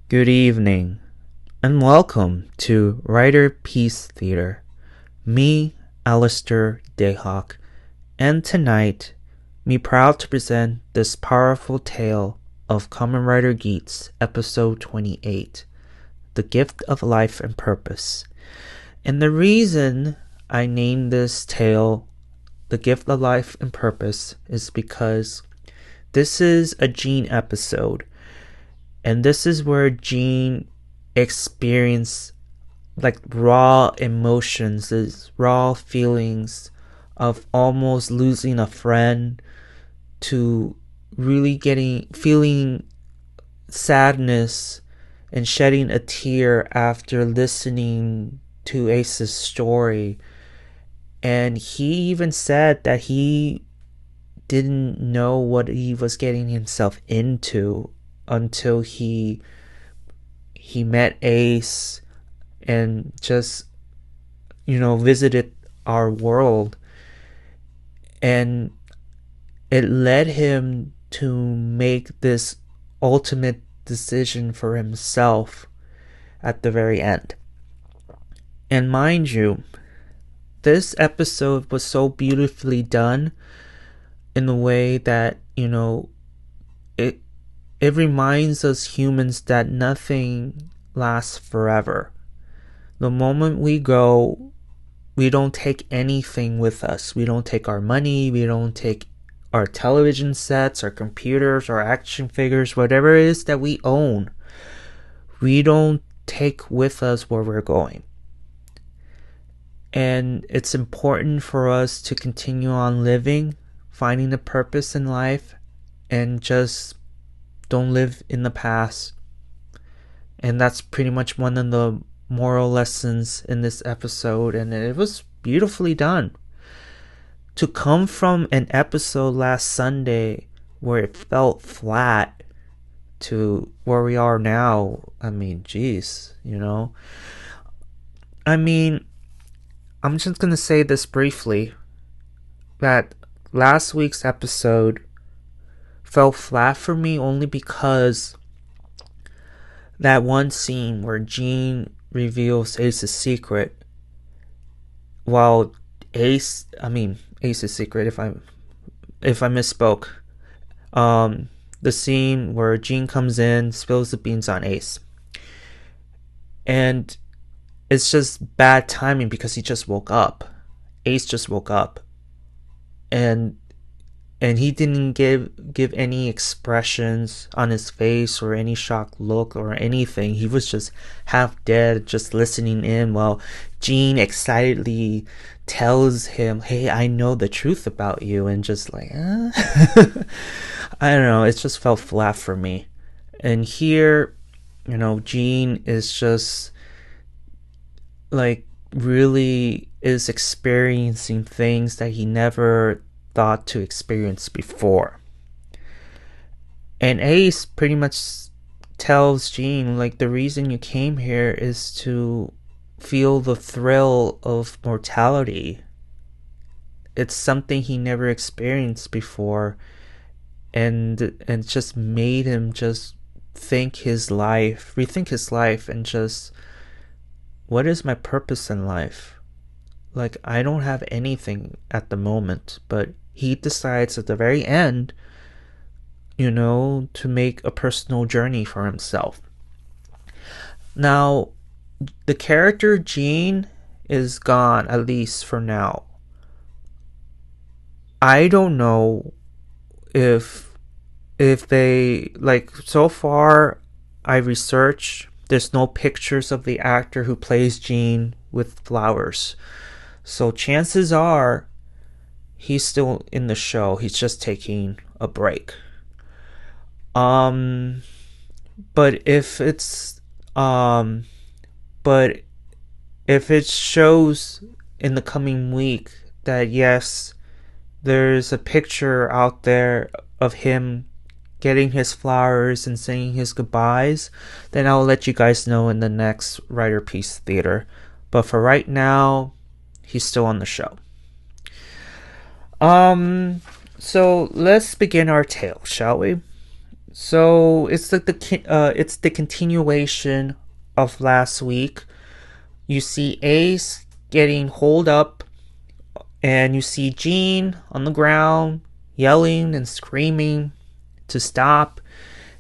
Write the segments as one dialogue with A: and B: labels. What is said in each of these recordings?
A: Good evening, and welcome to Riderpiece Theater. Me, Alistair Dayhawk, and tonight, me proud to present this powerful tale of Kamen Rider Geats, episode 28, The Gift of Life and Purpose. And the reason I named this tale The Gift of Life and Purpose is because this is a Gene episode. And this is where Gene experienced like raw emotions, his raw feelings of almost losing a friend to really feeling sadness and shedding a tear after listening to Ace's story. And he even said that he didn't know what he was getting himself into until he met Ace and just visited our world, and it led him to make this ultimate decision for himself at the very end. And mind you, this episode was so beautifully done in the way that it reminds us humans that nothing lasts forever. The moment we go, we don't take anything with us. We don't take our money, we don't take our television sets, our computers, our action figures, whatever it is that we own. We don't take with us where we're going. And it's important for us to continue on living, finding a purpose in life, and just don't live in the past. And that's pretty much one of the moral lessons in this episode, and it was beautifully done. To come from an episode last Sunday where it felt flat to where we are now, geez, I'm just gonna say this briefly, that last week's episode fell flat for me only because that one scene where Gene reveals Ace's secret, while Ace's secret, if I misspoke, the scene where Gene comes in, spills the beans on Ace, and it's just bad timing because he just woke up. Ace just woke up, and he didn't give any expressions on his face or any shocked look or anything. He was just half dead, just listening in while Gene excitedly tells him, "Hey, I know the truth about you," and just like, I don't know, it just felt flat for me. And here, Gene is just like really is experiencing things that he never thought to experience before. And Ace pretty much tells Gene, like, the reason you came here is to feel the thrill of mortality. It's something he never experienced before, and just made him just rethink his life, and just, what is my purpose in life? Like, I don't have anything at the moment, but he decides at the very end, to make a personal journey for himself. Now, the character Gene is gone, at least for now. I don't know if they, like, so far I researched, there's no pictures of the actor who plays Gene with flowers. So chances are he's still in the show. He's just taking a break. But if it shows in the coming week that yes, there's a picture out there of him getting his flowers and saying his goodbyes, then I'll let you guys know in the next Riderpiece Theater. But for right now, he's still on the show. So let's begin our tale, shall we? So it's the continuation of last week. You see Ace getting holed up, and you see Jean on the ground yelling and screaming to stop,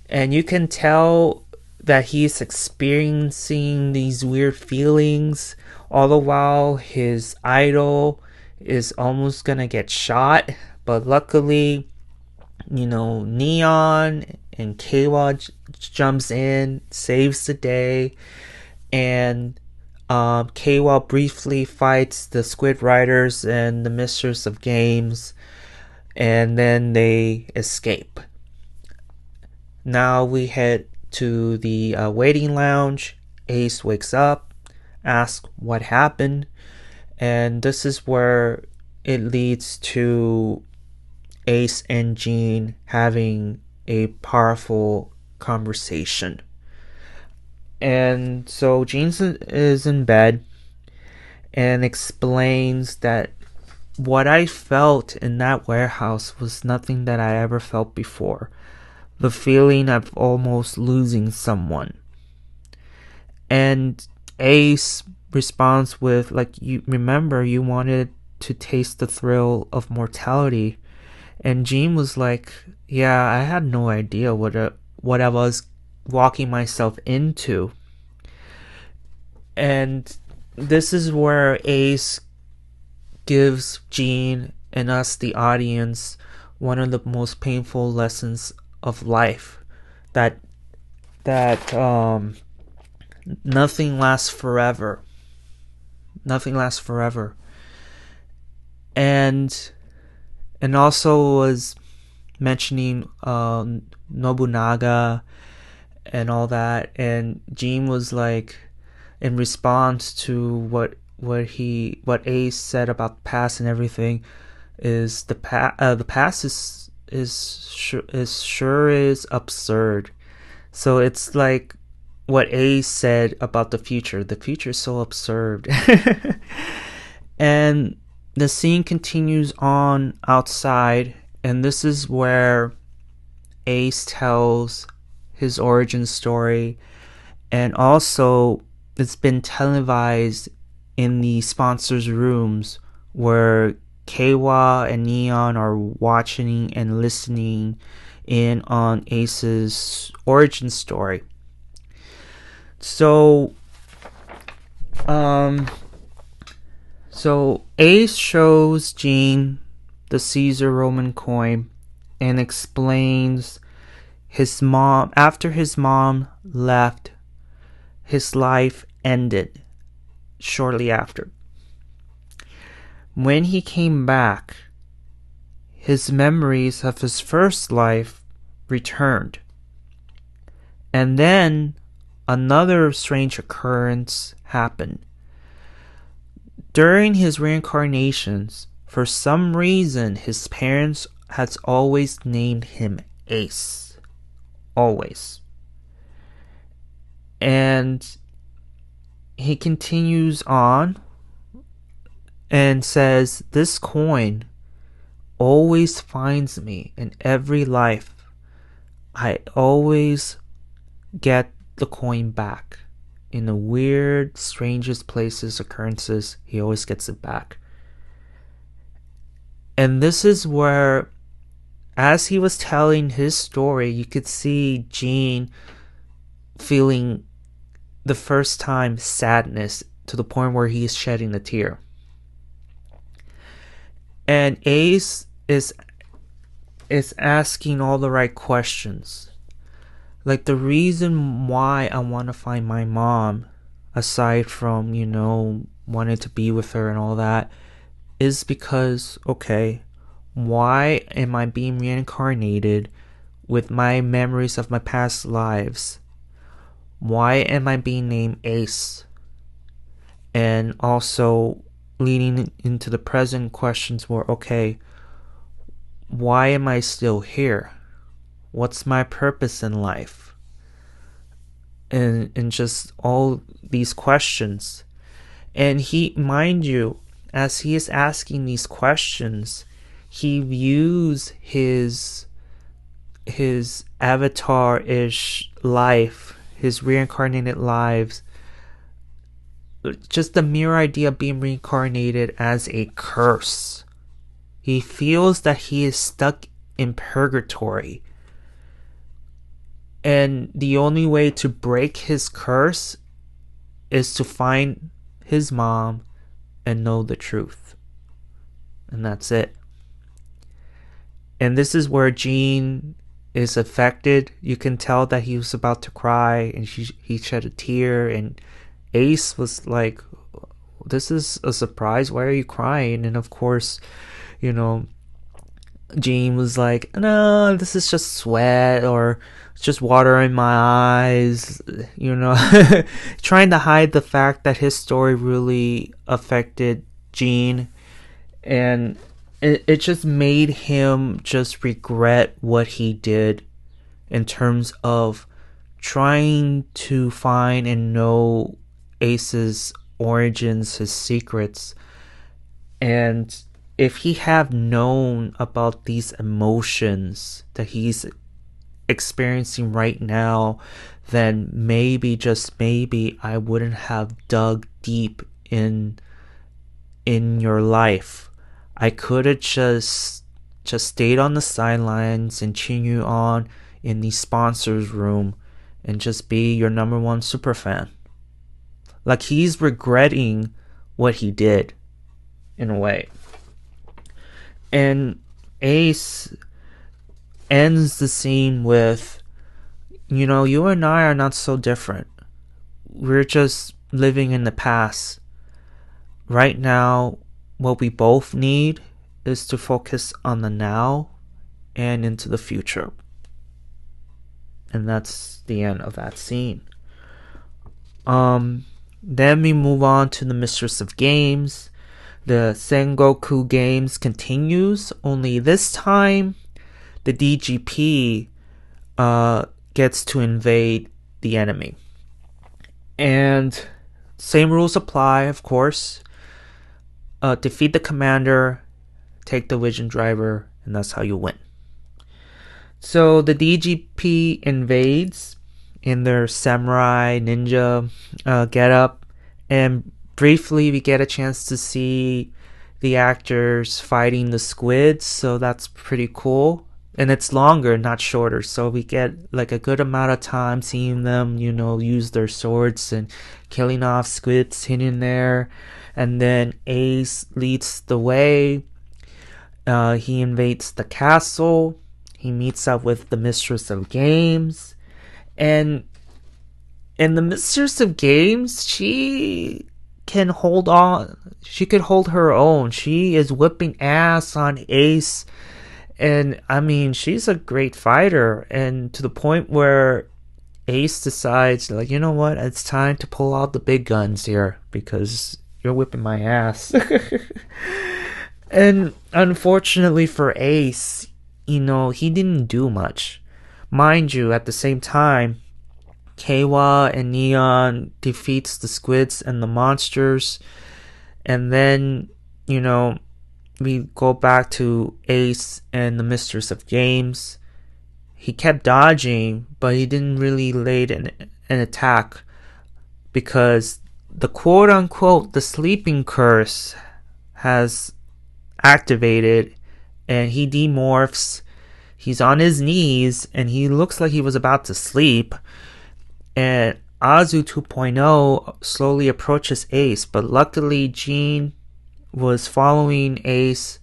A: and you can tell that he's experiencing these weird feelings, all the while his idol is almost gonna get shot, but luckily, Neon and Keiwa jumps in, saves the day, and Keiwa briefly fights the Squid Riders and the Mistress of Games, and then they escape. Now we head to the waiting lounge. Ace wakes up, asks what happened, and this is where it leads to Ace and Jean having a powerful conversation. And so Jean is in bed and explains that what I felt in that warehouse was nothing that I ever felt before. The feeling of almost losing someone. And Ace responds with, like, you remember you wanted to taste the thrill of mortality. And Jean was like, yeah, I had no idea what I was walking myself into. And this is where Ace gives Jean and us, the audience, one of the most painful lessons of life, that nothing lasts forever. Nothing lasts forever. And also was mentioning Nobunaga and all that, and Jean was like, in response to what Ace said about the past and everything, is the past is absurd. So it's like what Ace said about the future. The future is so absurd. And the scene continues on outside, and this is where Ace tells his origin story, and also it's been televised in the sponsors' rooms where Keiwa and Neon are watching and listening in on Ace's origin story. So Ace shows Jean the Caesar Roman coin and explains after his mom left, his life ended shortly after. When he came back, his memories of his first life returned. And then another strange occurrence happened. During his reincarnations, for some reason, his parents had always named him Ace. Always. And he continues on and says, this coin always finds me in every life. I always get the coin back. In the weird, strangest places, occurrences, he always gets it back. And this is where, as he was telling his story, you could see Jean feeling the first time sadness to the point where he is shedding a tear. And Ace is asking all the right questions. Like, the reason why I want to find my mom, aside from, wanting to be with her and all that, is because, okay, why am I being reincarnated with my memories of my past lives? Why am I being named Ace? And also leading into the present questions were, okay, why am I still here? What's my purpose in life? And just all these questions. And he, mind you, as he is asking these questions, he views his his avatar-ish life, his reincarnated lives, just the mere idea of being reincarnated as a curse. He feels that he is stuck in purgatory. And the only way to break his curse is to find his mom and know the truth. And that's it. And this is where Jean is affected. You can tell that he was about to cry, and he shed a tear, and Ace was like, this is a surprise, why are you crying? And of course, Jean was like, no, this is just sweat, or it's just water in my eyes, trying to hide the fact that his story really affected Jean. And it just made him just regret what he did in terms of trying to find and know Ace's origins, his secrets. And if he had known about these emotions that he's experiencing right now, then maybe, just maybe, I wouldn't have dug deep in your life. I could have just stayed on the sidelines and cheering you on in the sponsors room and just be your number one super fan. Like, he's regretting what he did in a way. And Ace ends the scene with, you and I are not so different. We're just living in the past. Right now, what we both need is to focus on the now and into the future. And that's the end of that scene. Then we move on to the Mistress of Games. The Sengoku Games continues, only this time the DGP gets to invade the enemy. And same rules apply, of course. Defeat the commander, take the vision driver, and that's how you win. So the DGP invades in their samurai ninja getup, and briefly we get a chance to see the actors fighting the squids, so that's pretty cool. And it's longer, not shorter, so we get like a good amount of time seeing them, use their swords and killing off squids hidden there. And then Ace leads the way. He invades the castle. He meets up with the Mistress of Games. And the Mistress of Games, she can hold on. She could hold her own. She is whipping ass on Ace. And I mean, she's a great fighter. And to the point where Ace decides, like, you know what? It's time to pull out the big guns here, because you're whipping my ass. And unfortunately for Ace, he didn't do much. Mind you, at the same time, Keiwa and Neon defeats the squids and the monsters. And then, we go back to Ace and the Mistress of Games. He kept dodging, but he didn't really lay an attack, because the quote-unquote the sleeping curse has activated, and he demorphs. He's on his knees, and he looks like he was about to sleep. And Azu 2.0 slowly approaches Ace, but luckily Jean was following Ace,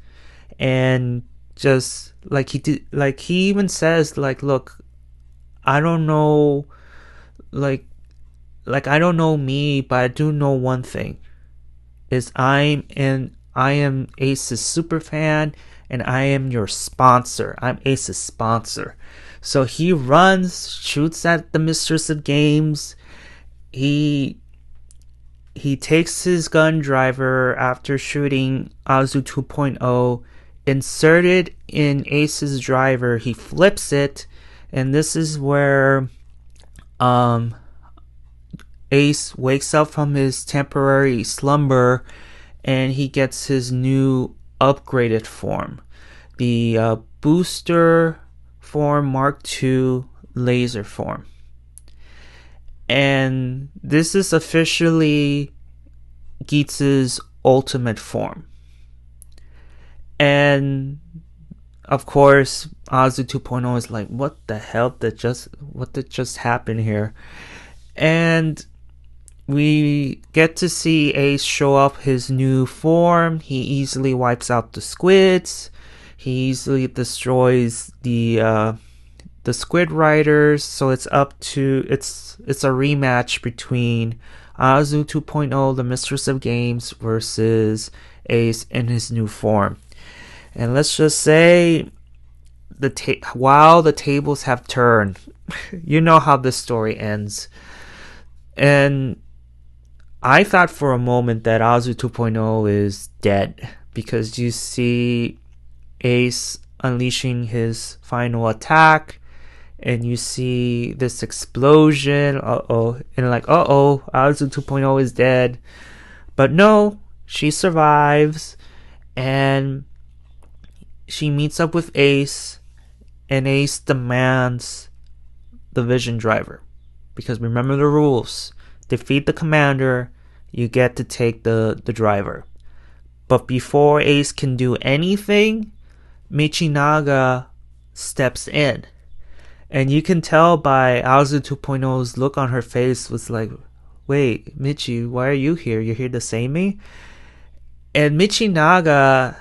A: and just like he even says, like, look, I don't know, like I don't know me, but I do know one thing, is I am Ace's super fan, and I am your sponsor. I'm Ace's sponsor. So he runs, shoots at the Mistress of Games. He takes his gun driver after shooting Azu 2.0, inserted in Ace's driver. He flips it, and this is where Ace wakes up from his temporary slumber, and he gets his new upgraded form. The booster form Mark II laser form. And this is officially Geats' ultimate form. And of course, Azu 2.0 is like, what the hell what did just happen here? And we get to see Ace show up his new form. He easily wipes out the squids. He easily destroys the Squid Riders. So it's a rematch between Azu 2.0, the Mistress of Games, versus Ace in his new form. And let's just say, while the tables have turned, you know how this story ends. And I thought for a moment that Azu 2.0 is dead, because you see Ace unleashing his final attack, and you see this explosion. And like, Azu 2.0 is dead. But no, she survives, and she meets up with Ace, and Ace demands the Vision Driver. Because remember the rules. Defeat the commander, you get to take the driver. But before Ace can do anything, Michinaga steps in. And you can tell by Azu 2.0's look on her face was like, wait, Michi, why are you here? You're here to save me? And Michinaga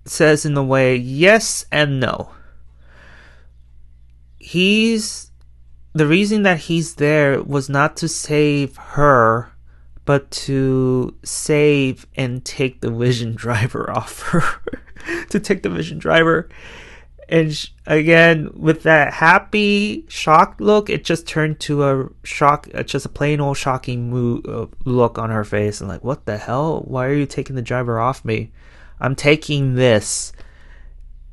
A: says in a way, yes and no. The reason that he's there was not to save her, but to save and take the Vision Driver off her. To take the Vision Driver. And again, with that happy, shocked look, it just turned to just a plain old shocking look on her face. And like, what the hell? Why are you taking the driver off me? I'm taking this.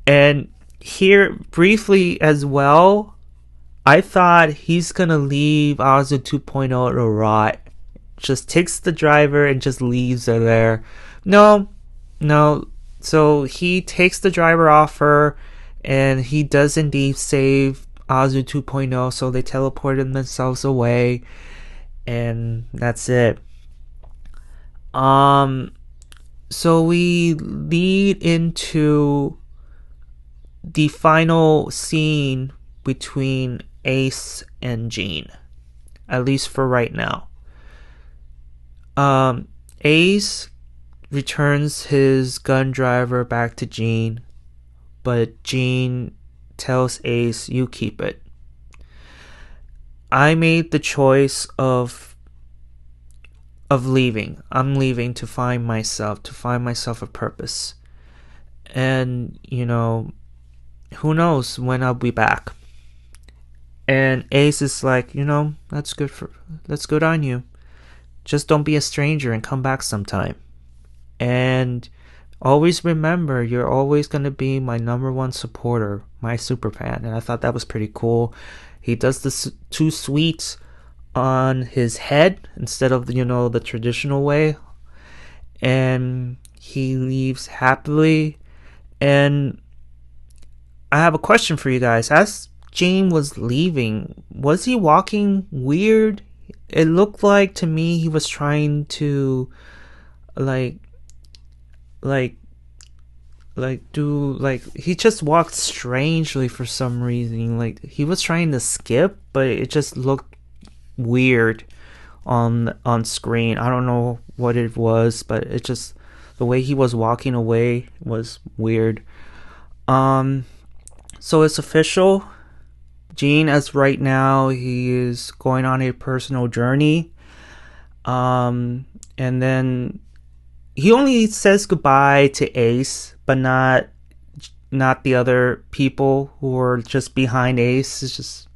A: And here, briefly as well, I thought he's gonna leave Azu 2.0 to rot. Just takes the driver and just leaves her there. No. So he takes the driver off her, and he does indeed save Azu 2.0, so they teleported themselves away, and that's it. So we lead into the final scene between Ace and Jean, at least for right now. Ace returns his gun driver back to Jean, but Jean tells Ace, you keep it. I made the choice of leaving. I'm leaving to find myself a purpose. And, who knows when I'll be back. And Ace is like, that's good on you. Just don't be a stranger and come back sometime. And always remember, you're always going to be my number one supporter, my super fan. And I thought that was pretty cool. He does the two sweets on his head instead of, the traditional way. And he leaves happily. And I have a question for you guys. As Jean was leaving, was he walking weird? It looked like to me he was trying to he just walked strangely for some reason. Like he was trying to skip, but it just looked weird on screen. I don't know what it was, but it just, the way he was walking away was weird. So it's official. Jean, as right now, he is going on a personal journey. And then he only says goodbye to Ace, but not the other people who are just behind Ace. It's just,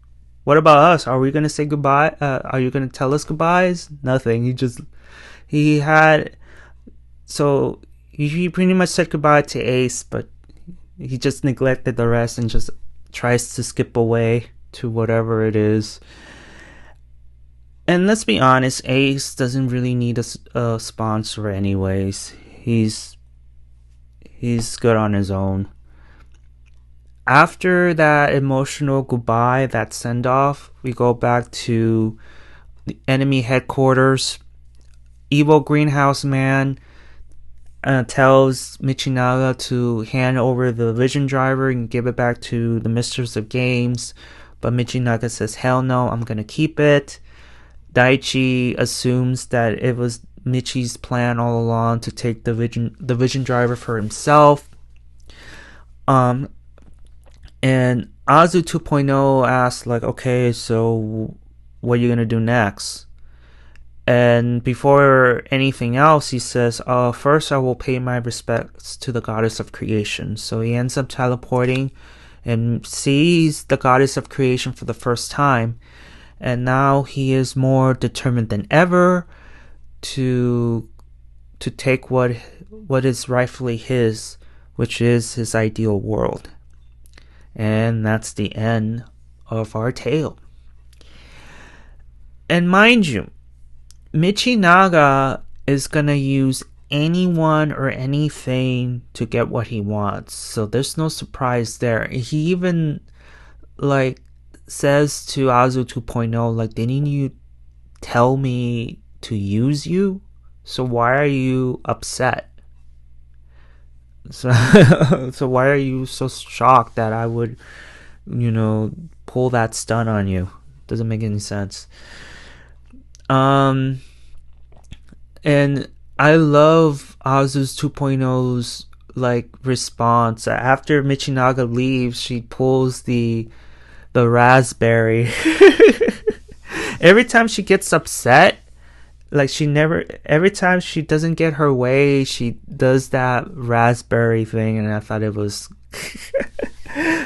A: what about us? Are we going to say goodbye? Are you going to tell us goodbyes? Nothing. He pretty much said goodbye to Ace, but he just neglected the rest and just tries to skip away to whatever it is. And let's be honest, Ace doesn't really need a sponsor anyways. He's good on his own. after that emotional goodbye, that send off, we go back to the enemy headquarters. Evil Greenhouse Man tells Michinaga to hand over the Vision Driver and give it back to the Mistress of Games, but Michinaga says, hell no, I'm gonna keep it. Daichi assumes that it was Michi's plan all along to take the Vision Driver for himself. And Azu 2.0 asks, like, okay, so what are you gonna do next? And before anything else, he says, first I will pay my respects to the goddess of creation. So he ends up teleporting and sees the goddess of creation for the first time. And now he is more determined than ever to take what is rightfully his, which is his ideal world. And that's the end of our tale. And mind you, Michinaga is gonna use anyone or anything to get what he wants. So there's no surprise there. He even like says to Azu 2.0, like, didn't you tell me to use you? So why are you upset? So why are you so shocked that I would, pull that stunt on you? Doesn't make any sense. And I love Azu's 2.0's like response. After Michinaga leaves, she pulls the raspberry. Every time she gets upset, like every time she doesn't get her way, she does that raspberry thing, and I thought it was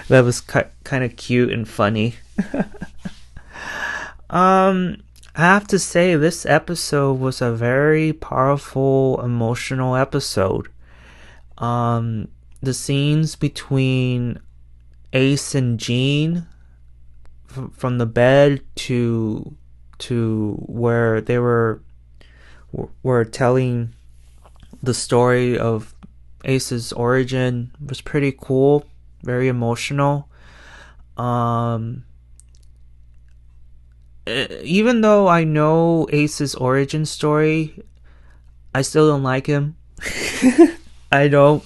A: that was kind of cute and funny. I have to say, this episode was a very powerful, emotional episode. The scenes between Ace and Jean, from the bed to where they were telling the story of Ace's origin, was pretty cool, very emotional. Even though I know Ace's origin story, I still don't like him. I don't.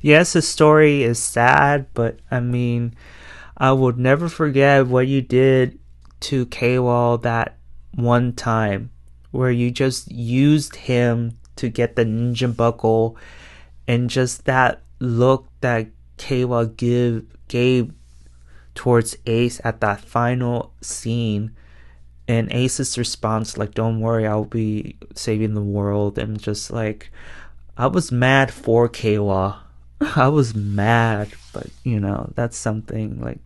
A: Yes, his story is sad, but I mean, I would never forget what you did to K-Wall that one time, where you just used him to get the ninja buckle, and just that look that K-Wall gave towards Ace at that final scene, and Ace's response, like, don't worry, I'll be saving the world. And just like, I was mad for K-Wall. I was mad, but that's something like,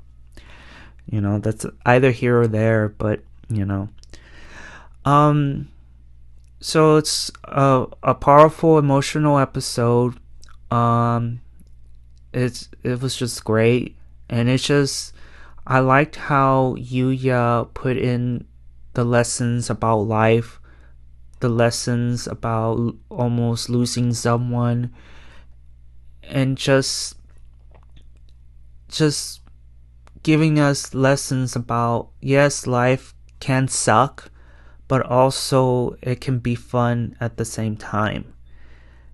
A: that's either here or there, but so it's a powerful, emotional episode. It was just great, and I liked how Yuya put in the lessons about life, the lessons about almost losing someone, and just giving us lessons about, yes, life can suck, but also it can be fun at the same time.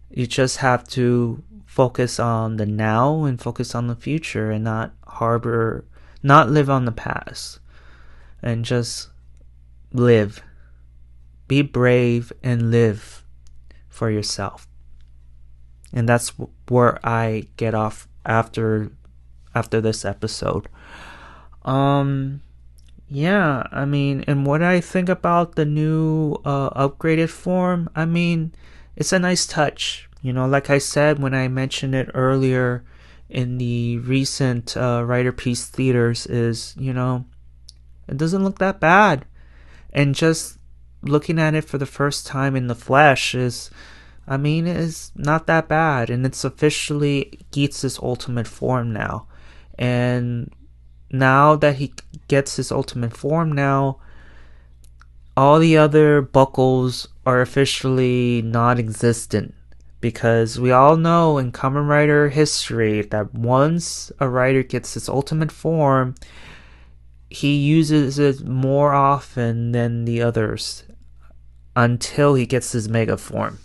A: You just have to focus on the now and focus on the future, and not live on the past, and just live. Be brave and live for yourself. And that's where I get off after this episode. Yeah, I mean, and what I think about the new upgraded form, I mean, it's a nice touch. Like I said when I mentioned it earlier in the recent Riderpiece Theaters, is, it doesn't look that bad. And just looking at it for the first time in the flesh is not that bad. And it's officially Geats' ultimate form now. And now that he gets his ultimate form now, all the other buckles are officially non-existent, because we all know in Kamen Rider history that once a rider gets his ultimate form, he uses it more often than the others until he gets his mega form.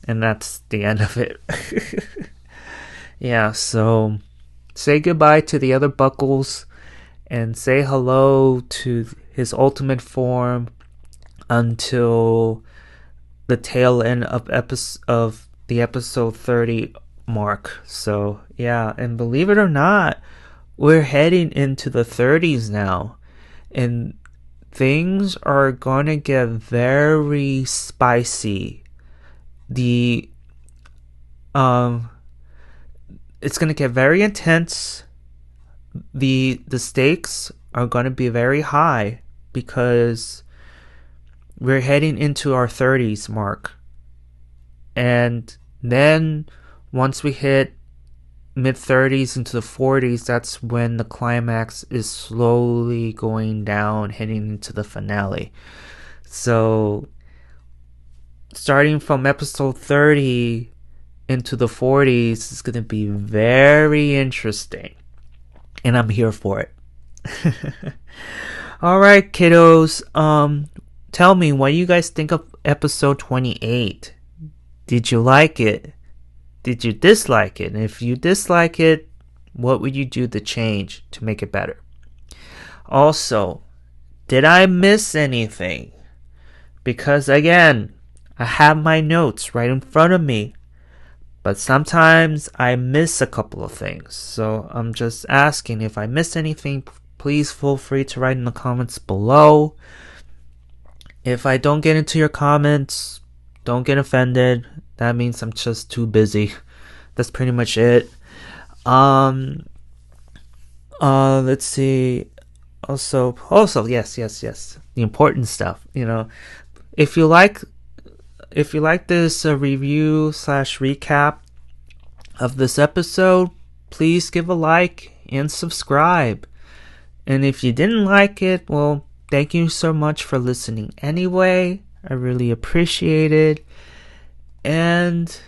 A: And that's the end of it. Yeah, so say goodbye to the other Buckles and say hello to his ultimate form until the tail end of the episode 30 mark. So yeah, and believe it or not, we're heading into the 30s now, and things are gonna get very spicy. It's gonna get very intense. The stakes are gonna be very high because we're heading into our 30s mark. And then once we hit mid 30s into the 40s, that's when the climax is slowly going down, heading into the finale. So starting from episode 30 into the 40s is going to be very interesting. And I'm here for it. Alright, kiddos. Tell me, what do you guys think of episode 28? Did you like it? Did you dislike it? And if you dislike it, what would you do to change to make it better? Also, did I miss anything? Because again, I have my notes right in front of me, but sometimes I miss a couple of things. So I'm just asking, if I missed anything, please feel free to write in the comments below. If I don't get into your comments, don't get offended. That means I'm just too busy. That's pretty much it. Let's see. Also, yes. The important stuff, If you like this review / recap of this episode, please give a like and subscribe. And if you didn't like it, well, thank you so much for listening anyway. I really appreciate it. And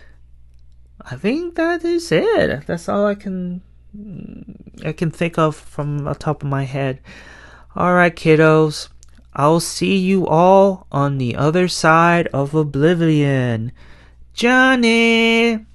A: I think that is it. That's all I can think of from the top of my head. Alright, kiddos. I'll see you all on the other side of oblivion. Johnny!